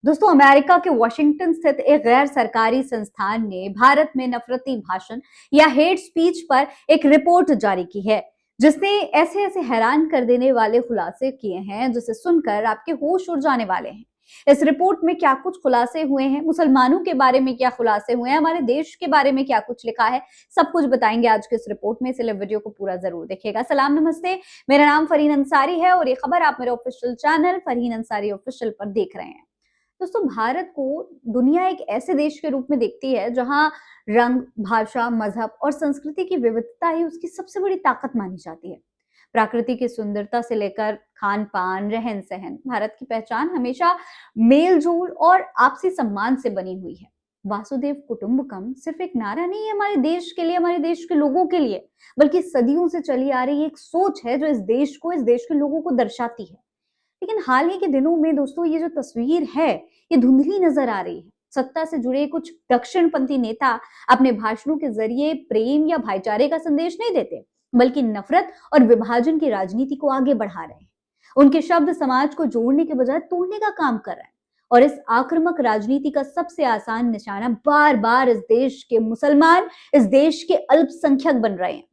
दोस्तों, अमेरिका के वॉशिंगटन स्थित एक गैर सरकारी संस्थान ने भारत में नफरती भाषण या हेट स्पीच पर एक रिपोर्ट जारी की है, जिसने ऐसे ऐसे हैरान कर देने वाले खुलासे किए हैं जिसे सुनकर आपके होश उड़ जाने वाले हैं। इस रिपोर्ट में क्या कुछ खुलासे हुए हैं, मुसलमानों के बारे में क्या खुलासे हुए हैं, हमारे देश के बारे में क्या कुछ लिखा है, सब कुछ बताएंगे आज के इस रिपोर्ट में। इसलिए वीडियो को पूरा जरूर देखिएगा। सलाम नमस्ते, मेरा नाम फरहीन अंसारी है और ये खबर आप मेरे official channel Farheen Ansari official पर देख रहे हैं। दोस्तों, भारत को दुनिया एक ऐसे देश के रूप में देखती है जहां रंग, भाषा, मजहब और संस्कृति की विविधता ही उसकी सबसे बड़ी ताकत मानी जाती है। प्रकृति की सुंदरता से लेकर खान पान, रहन सहन, भारत की पहचान हमेशा मेल जोल और आपसी सम्मान से बनी हुई है। वासुदेव कुटुंबकम सिर्फ एक नारा नहीं है हमारे देश के लिए, हमारे देश के लोगों के लिए, बल्कि सदियों से चली आ रही एक सोच है जो इस देश को, इस देश के लोगों को दर्शाती है। लेकिन हाल ही के दिनों में दोस्तों, ये जो तस्वीर है, ये धुंधली नजर आ रही है। सत्ता से जुड़े कुछ दक्षिणपंथी नेता अपने भाषणों के जरिए प्रेम या भाईचारे का संदेश नहीं देते, बल्कि नफरत और विभाजन की राजनीति को आगे बढ़ा रहे हैं। उनके शब्द समाज को जोड़ने के बजाय तोड़ने का काम कर रहे हैं। और इस आक्रामक राजनीति का सबसे आसान निशाना बार बार इस देश के मुसलमान, इस देश के अल्पसंख्यक बन रहे हैं।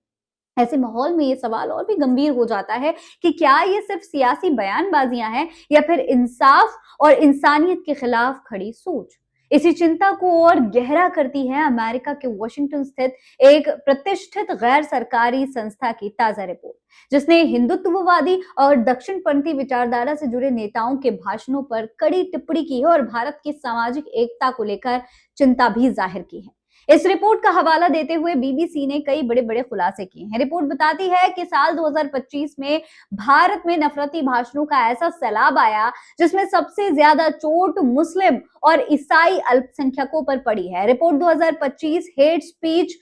ऐसे माहौल में ये सवाल और भी गंभीर हो जाता है कि क्या ये सिर्फ सियासी बयानबाजियां हैं या फिर इंसाफ और इंसानियत के खिलाफ खड़ी सोच। इसी चिंता को और गहरा करती है अमेरिका के वॉशिंगटन स्थित एक प्रतिष्ठित गैर सरकारी संस्था की ताजा रिपोर्ट, जिसने हिंदुत्ववादी और दक्षिणपंथी विचारधारा से जुड़े नेताओं के भाषणों पर कड़ी टिप्पणी की है और भारत की सामाजिक एकता को लेकर चिंता भी जाहिर की है। इस रिपोर्ट का हवाला देते हुए बीबीसी ने कई बड़े बड़े खुलासे किए हैं। रिपोर्ट बताती है कि साल 2025 में भारत में नफरती भाषणों का ऐसा सैलाब आया जिसमें सबसे ज्यादा चोट मुस्लिम और ईसाई अल्पसंख्यकों पर पड़ी है। Report 2025 hate speech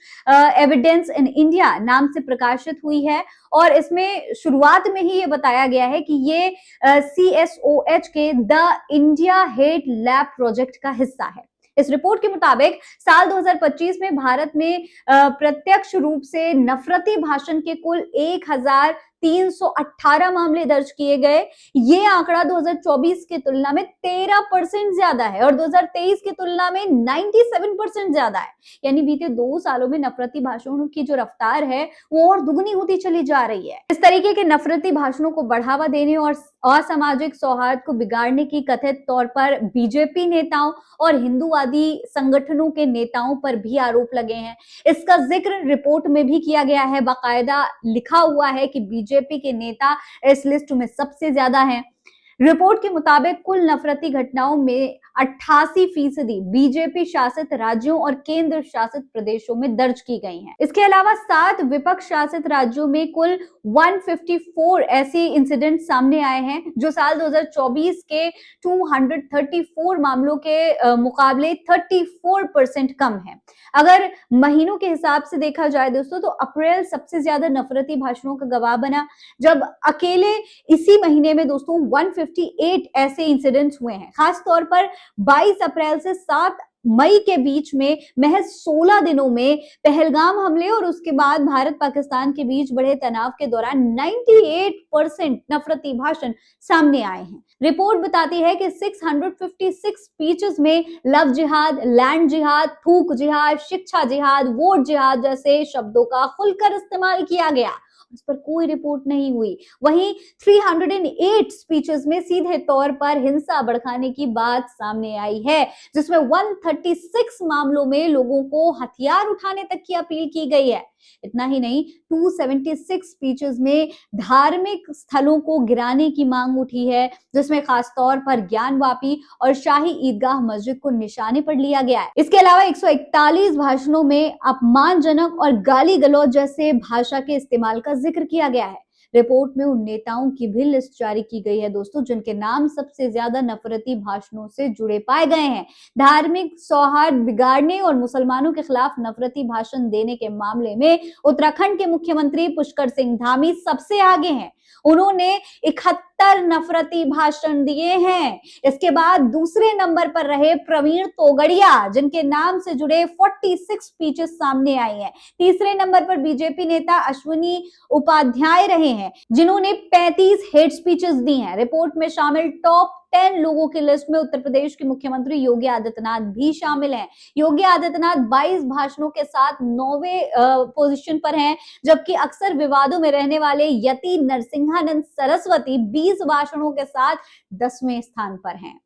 evidence in India नाम से प्रकाशित हुई है और इसमें शुरुआत में ही ये बताया गया है कि ये CSOH के the India hate lab project का हिस्सा है। इस रिपोर्ट के मुताबिक साल 2025 में भारत में प्रत्यक्ष रूप से नफरती भाषण के कुल 1318 मामले दर्ज किए गए। ये आंकड़ा 2024 की तुलना में 13% ज्यादा है और 2023 की तुलना में 97% ज्यादा है। यानी बीते 2 सालों में नफरती भाषणों की जो रफ्तार है वो और दुगनी होती चली जा रही है। इस तरीके के नफरती भाषणों को बढ़ावा देने और असामाजिक सौहार्द को बिगाड़ने की कथित तौर पर बीजेपी नेताओं और हिंदूवादी संगठनों के नेताओं पर भी आरोप लगे हैं। इसका जिक्र रिपोर्ट में भी किया गया है, बाकायदा लिखा हुआ है कि बीजेपी के नेता इस लिस्ट में सबसे ज्यादा हैं। रिपोर्ट के मुताबिक कुल नफरती घटनाओं में 88% बीजेपी शासित राज्यों और केंद्र शासित प्रदेशों में दर्ज की गई हैं। इसके अलावा 7 विपक्ष शासित राज्यों में कुल 154 ऐसे इंसिडेंट सामने आए हैं, जो साल 2024 के 234 मामलों के मुकाबले 34% कम है। अगर महीनों के हिसाब से देखा जाए दोस्तों, तो अप्रैल सबसे ज्यादा नफरती भाषणों का गवाह बना, जब अकेले इसी महीने में दोस्तों 158 ऐसे इंसिडेंट्स हुए हैं। खास तौर पर 22 अप्रैल से 7 मई के बीच में महज 16 दिनों में पहलगाम हमले और उसके बाद भारत पाकिस्तान के बीच बढ़े तनाव के दौरान 98% नफरती भाषण सामने आए हैं। रिपोर्ट बताती है कि 656 स्पीचेस में लव जिहाद, लैंड जिहाद, थूक जिहाद, शिक्षा जिहाद, वोट जिहाद जैसे शब्दों का खुलकर इस्तेमाल किया गया। उस पर कोई रिपोर्ट नहीं हुई। वहीं 308 स्पीचेस में सीधे तौर पर हिंसा भड़काने की बात सामने आई है, जिसमें 136 मामलों में लोगों को हथियार उठाने तक की अपील की गई है। इतना ही नहीं, 276 स्पीचेस में धार्मिक स्थलों को गिराने की मांग उठी है, जिसमें खास तौर पर ज्ञानवापी और शाही ईदगाह मस्जिद को निशाने पर लिया गया है। इसके अलावा 141 भाषणों में अपमानजनक और गाली गलौज जैसे भाषा के इस्तेमाल का जिक्र किया गया है। रिपोर्ट में उन नेताओं की भी लिस्ट जारी की गई है दोस्तों, जिनके नाम सबसे ज्यादा नफरती भाषणों से जुड़े पाए गए हैं। धार्मिक सौहार्द बिगाड़ने और मुसलमानों के खिलाफ नफरती भाषण देने के मामले में उत्तराखंड के मुख्यमंत्री पुष्कर सिंह धामी सबसे आगे हैं। उन्होंने 71 नफरती भाषण दिए हैं। इसके बाद दूसरे नंबर पर रहे प्रवीण तोगड़िया, जिनके नाम से जुड़े 46 स्पीचेस सामने आई हैं। तीसरे नंबर पर बीजेपी नेता अश्विनी उपाध्याय रहे हैं, जिन्होंने 35 हेट स्पीचेस दी हैं। रिपोर्ट में शामिल टॉप 10 लोगों की लिस्ट में उत्तर प्रदेश के मुख्यमंत्री योगी आदित्यनाथ भी शामिल हैं। योगी आदित्यनाथ 22 भाषणों के साथ 9वें पोजीशन पर हैं, जबकि अक्सर विवादों में रहने वाले यति नरसिंहानंद सरस्वती 20 भाषणों के साथ 10वें स्थान पर हैं।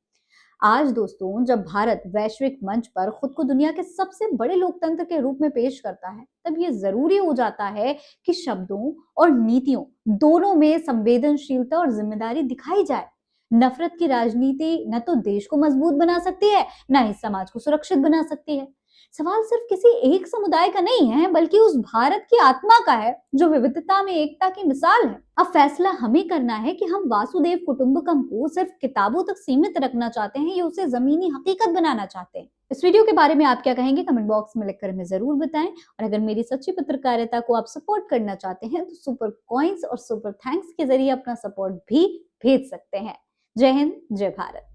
आज दोस्तों, जब भारत वैश्विक मंच पर खुद को दुनिया के सबसे बड़े लोकतंत्र के रूप में पेश करता है, तब ये जरूरी हो जाता है कि शब्दों और नीतियों दोनों में संवेदनशीलता और जिम्मेदारी दिखाई जाए। नफरत की राजनीति न तो देश को मजबूत बना सकती है, न ही समाज को सुरक्षित बना सकती है। सवाल सिर्फ किसी एक समुदाय का नहीं है, बल्कि उस भारत की आत्मा का है जो विविधता में एकता की मिसाल है। अब फैसला हमें करना है कि हम वासुदेव कुटुंबकम को सिर्फ किताबों तक सीमित रखना चाहते हैं या उसे जमीनी हकीकत बनाना चाहते हैं। इस वीडियो के बारे में आप क्या कहेंगे, कमेंट बॉक्स में लिखकर हमें जरूर बताएं। और अगर मेरी सच्ची पत्रकारिता को आप सपोर्ट करना चाहते हैं तो सुपर कॉइंस और सुपर थैंक्स के जरिए अपना सपोर्ट भी भेज सकते हैं। जय हिंद, जय भारत।